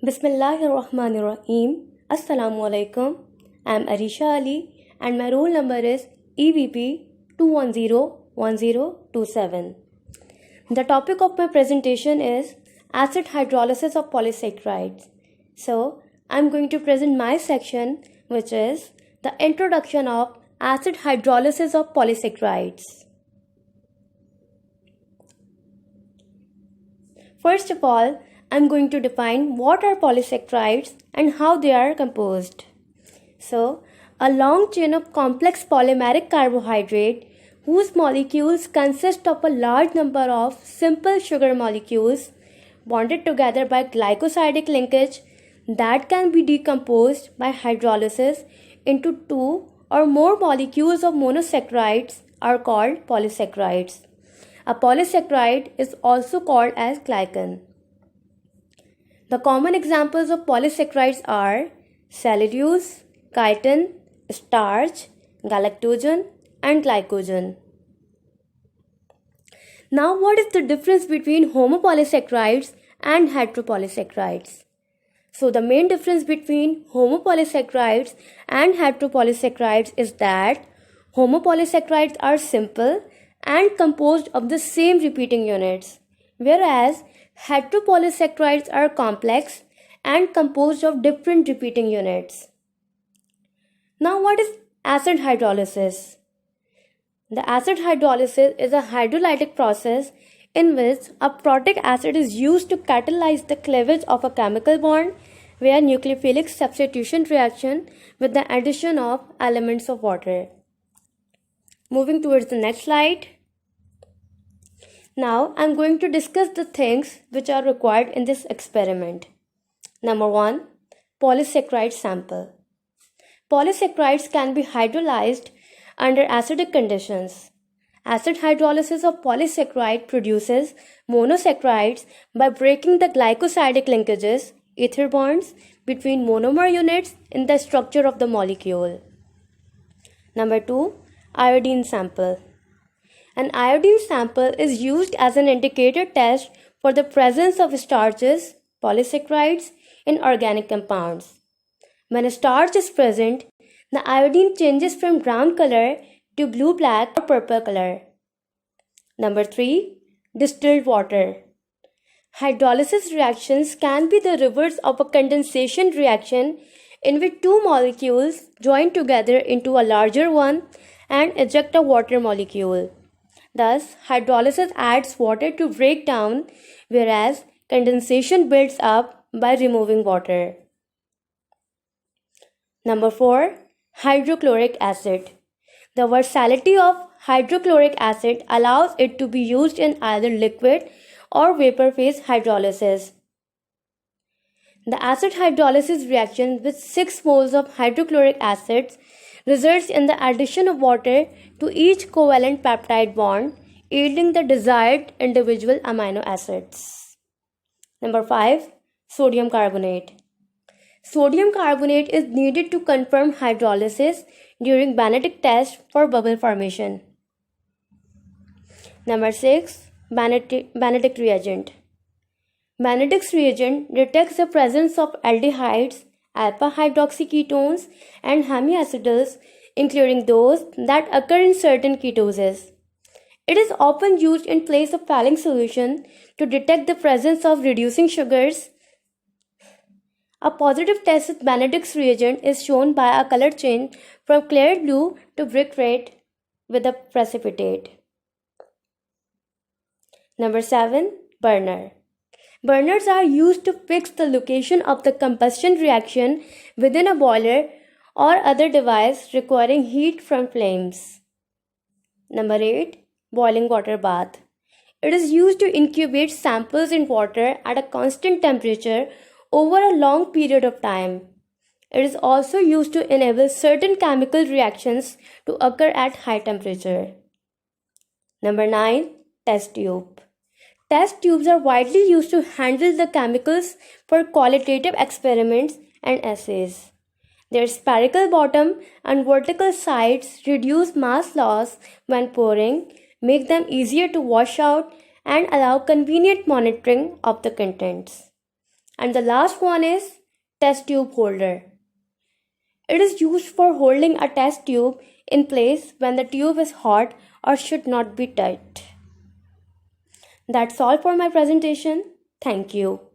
Bismillahirrahmanirrahim. Assalamu alaikum. I am Arisha Ali and my roll number is EVP 2101027. The topic of my presentation is acid hydrolysis of polysaccharides. So, I am going to present my section, which is the introduction of acid hydrolysis of polysaccharides. First of all, I am going to define what are polysaccharides and how they are composed. So, a long chain of complex polymeric carbohydrate whose molecules consist of a large number of simple sugar molecules bonded together by glycosidic linkage that can be decomposed by hydrolysis into two or more molecules of monosaccharides are called polysaccharides. A polysaccharide is also called as glycan. The common examples of polysaccharides are cellulose, chitin, starch, galactogen, and glycogen. Now, what is the difference between homopolysaccharides and heteropolysaccharides? So, the main difference between homopolysaccharides and heteropolysaccharides is that homopolysaccharides are simple and composed of the same repeating units, whereas heteropolysaccharides are complex and composed of different repeating units. Now, what is acid hydrolysis? The acid hydrolysis is a hydrolytic process in which a protic acid is used to catalyze the cleavage of a chemical bond via nucleophilic substitution reaction with the addition of elements of water. Moving towards the next slide. Now, I am going to discuss the things which are required in this experiment. Number 1. Polysaccharide sample. Polysaccharides can be hydrolyzed under acidic conditions. Acid hydrolysis of polysaccharide produces monosaccharides by breaking the glycosidic linkages, ether bonds, between monomer units in the structure of the molecule. Number 2. Iodine sample. An iodine sample is used as an indicator test for the presence of starches, polysaccharides, in organic compounds. When a starch is present, the iodine changes from brown color to blue-black or purple color. Number 3. Distilled water. Hydrolysis reactions can be the reverse of a condensation reaction in which two molecules join together into a larger one and eject a water molecule. Thus, hydrolysis adds water to break down, whereas condensation builds up by removing water. Number 4. Hydrochloric acid. The versatility of hydrochloric acid allows it to be used in either liquid or vapor phase hydrolysis. The acid hydrolysis reaction with 6 moles of hydrochloric acid results in the addition of water to each covalent peptide bond, yielding the desired individual amino acids. Number 5. Sodium carbonate. Sodium carbonate is needed to confirm hydrolysis during Benedict test for bubble formation. Number 6. Benedict reagent. Benedict's reagent detects the presence of aldehydes, alpha hydroxyketones, and hemiacids, including those that occur in certain ketoses. It is often used in place of Fehling solution to detect the presence of reducing sugars. A positive test with Benedict's reagent is shown by a color change from clear blue to brick red with a precipitate. Number 7. Burner. Burners are used to fix the location of the combustion reaction within a boiler or other device requiring heat from flames. Number 8. Boiling water bath. It is used to incubate samples in water at a constant temperature over a long period of time. It is also used to enable certain chemical reactions to occur at high temperature. Number 9. Test tube. Test tubes are widely used to handle the chemicals for qualitative experiments and assays. Their spherical bottom and vertical sides reduce mass loss when pouring, make them easier to wash out, and allow convenient monitoring of the contents. And the last one is test tube holder. It is used for holding a test tube in place when the tube is hot or should not be touched. That's all for my presentation. Thank you.